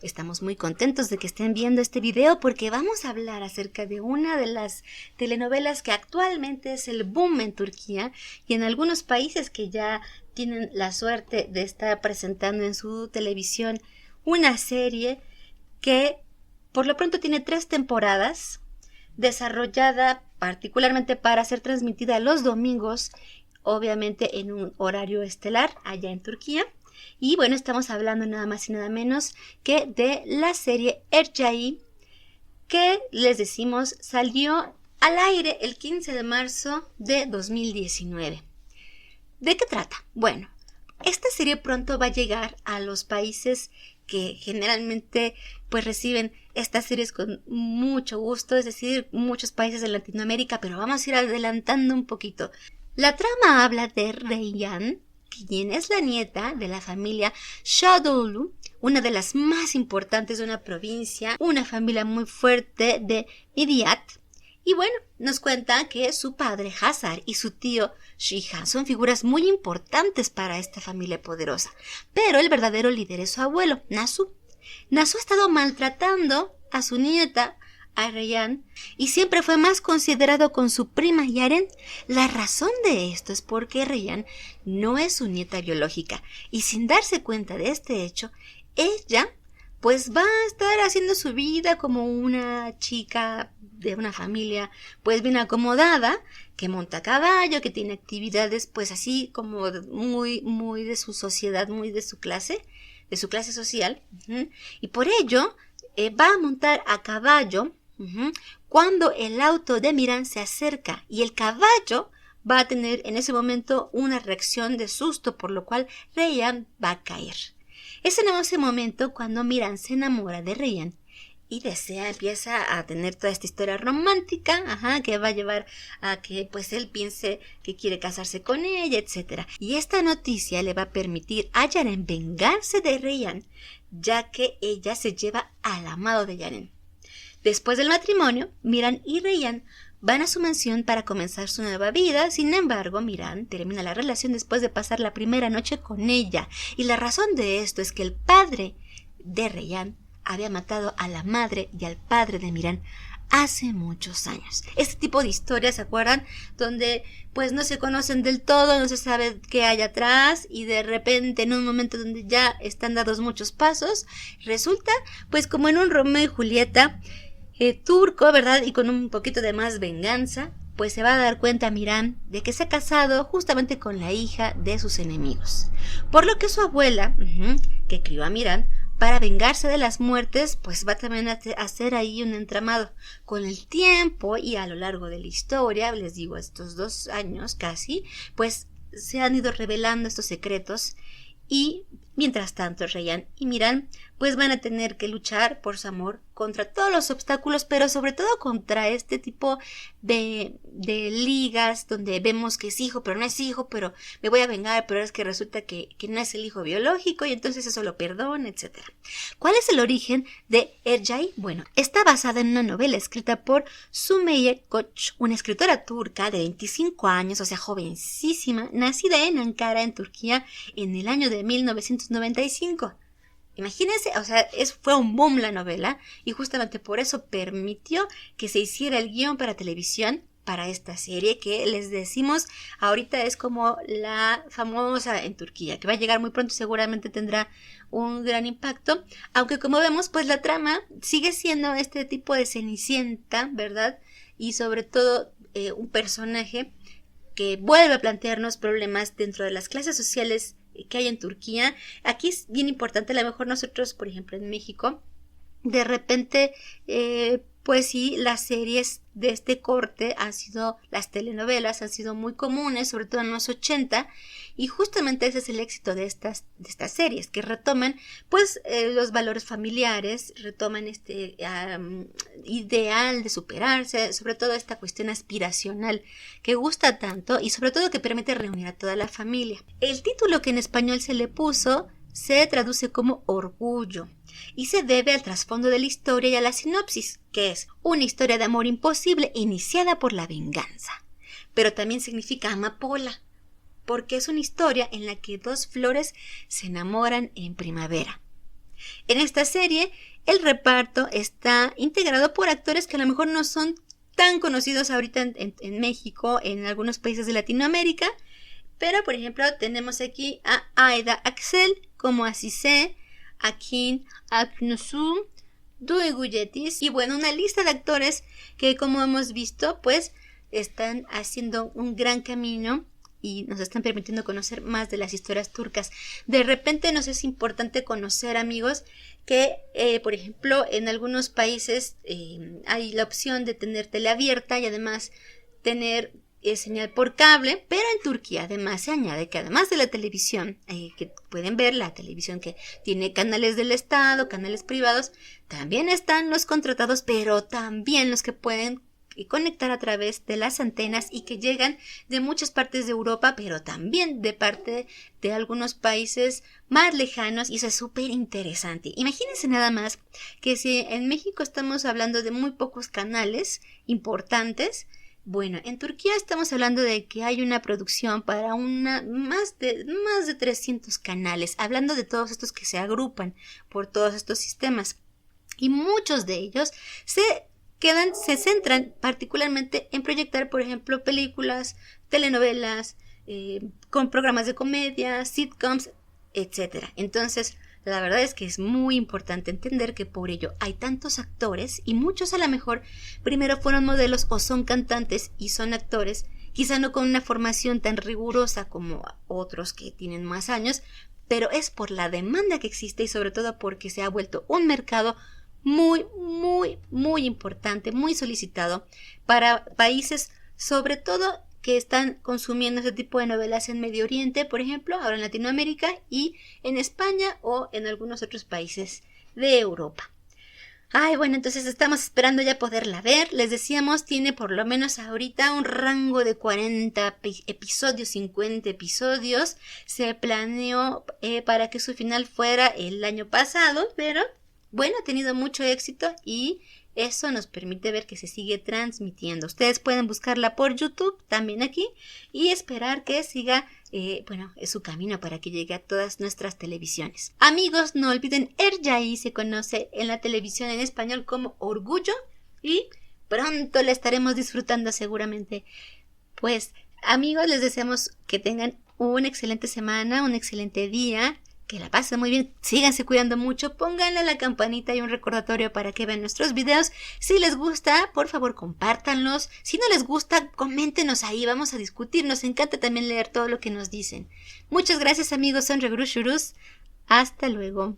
Estamos muy contentos de que estén viendo este video porque vamos a hablar acerca de una de las telenovelas que actualmente es el boom en Turquía y en algunos países que ya tienen la suerte de estar presentando en su televisión una serie que por lo pronto tiene 3 temporadas, desarrollada particularmente para ser transmitida los domingos, obviamente en un horario estelar allá en Turquía. Y bueno, estamos hablando nada más y nada menos que de la serie Ercai, que les decimos salió al aire el 15 de marzo de 2019. ¿De qué trata? Bueno, esta serie pronto va a llegar a los países que generalmente pues reciben estas series con mucho gusto, es decir, muchos países de Latinoamérica, pero vamos a ir adelantando un poquito. La trama habla de Reyhan, quien es la nieta de la familia Şadoğlu, una de las más importantes de una provincia, una familia muy fuerte de Midyat. Y bueno, nos cuenta que su padre Hazar y su tío Shihan son figuras muy importantes para esta familia poderosa. Pero el verdadero líder es su abuelo, Nasu. Nasu ha estado maltratando a su nieta, a Reyhan, y siempre fue más considerado con su prima Yaren. La razón de esto es porque Reyhan no es su nieta biológica, y sin darse cuenta de este hecho, ella pues va a estar haciendo su vida como una chica de una familia pues bien acomodada, que monta a caballo, que tiene actividades pues así como muy de su sociedad, muy de su clase social, y por ello va a montar a caballo cuando el auto de Miran se acerca, y el caballo va a tener en ese momento una reacción de susto, por lo cual Reyhan va a caer. Es en ese momento cuando Miran se enamora de Reyhan y empieza a tener toda esta historia romántica, que va a llevar a que pues él piense que quiere casarse con ella, etc. Y esta noticia le va a permitir a Yaren vengarse de Reyhan, ya que ella se lleva al amado de Yaren. Después del matrimonio, Miran y Reyhan van a su mansión para comenzar su nueva vida. Sin embargo, Miran termina la relación después de pasar la primera noche con ella. Y la razón de esto es que el padre de Reyhan había matado a la madre y al padre de Miran hace muchos años. Este tipo de historias, ¿se acuerdan? Donde pues no se conocen del todo, no se sabe qué hay atrás, y de repente en un momento donde ya están dados muchos pasos, resulta pues como en un Romeo y Julieta turco, ¿verdad? Y con un poquito de más venganza, pues se va a dar cuenta Miran de que se ha casado justamente con la hija de sus enemigos. Por lo que su abuela, que crió a Miran, para vengarse de las muertes, pues va también a hacer ahí un entramado. Con el tiempo y a lo largo de la historia, les digo, estos 2 años casi, pues se han ido revelando estos secretos, y mientras tanto Reyhan y Miran pues van a tener que luchar por su amor contra todos los obstáculos, pero sobre todo contra este tipo de ligas donde vemos que es hijo, pero no es hijo, pero me voy a vengar, pero es que resulta que no es el hijo biológico, y entonces eso lo perdona, etc. ¿Cuál es el origen de Ercai? Bueno, está basada en una novela escrita por Sümeyye Koç, una escritora turca de 25 años, o sea, jovencísima, nacida en Ankara, en Turquía, en el año de 1995. Imagínense, o sea, fue un boom la novela, y justamente por eso permitió que se hiciera el guión para televisión para esta serie, que les decimos ahorita es como la famosa en Turquía, que va a llegar muy pronto, seguramente tendrá un gran impacto, aunque como vemos pues la trama sigue siendo este tipo de Cenicienta, ¿verdad? Y sobre todo un personaje que vuelve a plantearnos problemas dentro de las clases sociales que hay en Turquía. Aquí es bien importante, a lo mejor nosotros, por ejemplo, en México, de repente, pues sí, las series de este corte las telenovelas han sido muy comunes, sobre todo en los 80, y justamente ese es el éxito de estas series, que retoman pues los valores familiares, retoman este ideal de superarse, sobre todo esta cuestión aspiracional que gusta tanto, y sobre todo que permite reunir a toda la familia. El título que en español se le puso se traduce como Orgullo, y se debe al trasfondo de la historia y a la sinopsis, que es una historia de amor imposible iniciada por la venganza. Pero también significa amapola, porque es una historia en la que 2 flores se enamoran en primavera. En esta serie, el reparto está integrado por actores que a lo mejor no son tan conocidos ahorita en México, en algunos países de Latinoamérica, pero por ejemplo tenemos aquí a Aida Axel como Asise, a Kim Aknusum, Due Gulletis y bueno, una lista de actores que como hemos visto pues están haciendo un gran camino y nos están permitiendo conocer más de las historias turcas. De repente nos es importante conocer, amigos, que por ejemplo en algunos países hay la opción de tener tele abierta y además tener señal por cable, pero en Turquía además se añade que además de la televisión, que pueden ver la televisión que tiene canales del Estado, canales privados, también están los contratados, pero también los que pueden conectar a través de las antenas y que llegan de muchas partes de Europa, pero también de parte de algunos países más lejanos y eso es súper interesante. Imagínense nada más que si en México estamos hablando de muy pocos canales importantes, bueno, en Turquía estamos hablando de que hay una producción para más de 300 canales, hablando de todos estos que se agrupan por todos estos sistemas. Y muchos de ellos se centran particularmente en proyectar, por ejemplo, películas, telenovelas, con programas de comedia, sitcoms, etc. Entonces, la verdad es que es muy importante entender que por ello hay tantos actores y muchos a lo mejor primero fueron modelos o son cantantes y son actores, quizá no con una formación tan rigurosa como otros que tienen más años, pero es por la demanda que existe y sobre todo porque se ha vuelto un mercado muy, muy, muy importante, muy solicitado para países, sobre todo que están consumiendo este tipo de novelas en Medio Oriente, por ejemplo, ahora en Latinoamérica y en España o en algunos otros países de Europa. Ay, bueno, entonces estamos esperando ya poderla ver. Les decíamos, tiene por lo menos ahorita un rango de 40 episodios, 50 episodios. Se planeó para que su final fuera el año pasado, pero bueno, ha tenido mucho éxito y eso nos permite ver que se sigue transmitiendo. Ustedes pueden buscarla por YouTube también aquí y esperar que siga su camino para que llegue a todas nuestras televisiones. Amigos, no olviden Erciyes se conoce en la televisión en español como Orgullo y pronto la estaremos disfrutando seguramente. Pues amigos, les deseamos que tengan una excelente semana, un excelente día. Que la pasen muy bien, síganse cuidando mucho, pónganle la campanita y un recordatorio para que vean nuestros videos. Si les gusta, por favor compártanlos. Si no les gusta, coméntenos ahí, vamos a discutir. Nos encanta también leer todo lo que nos dicen. Muchas gracias amigos, son Regrúshurus. Hasta luego.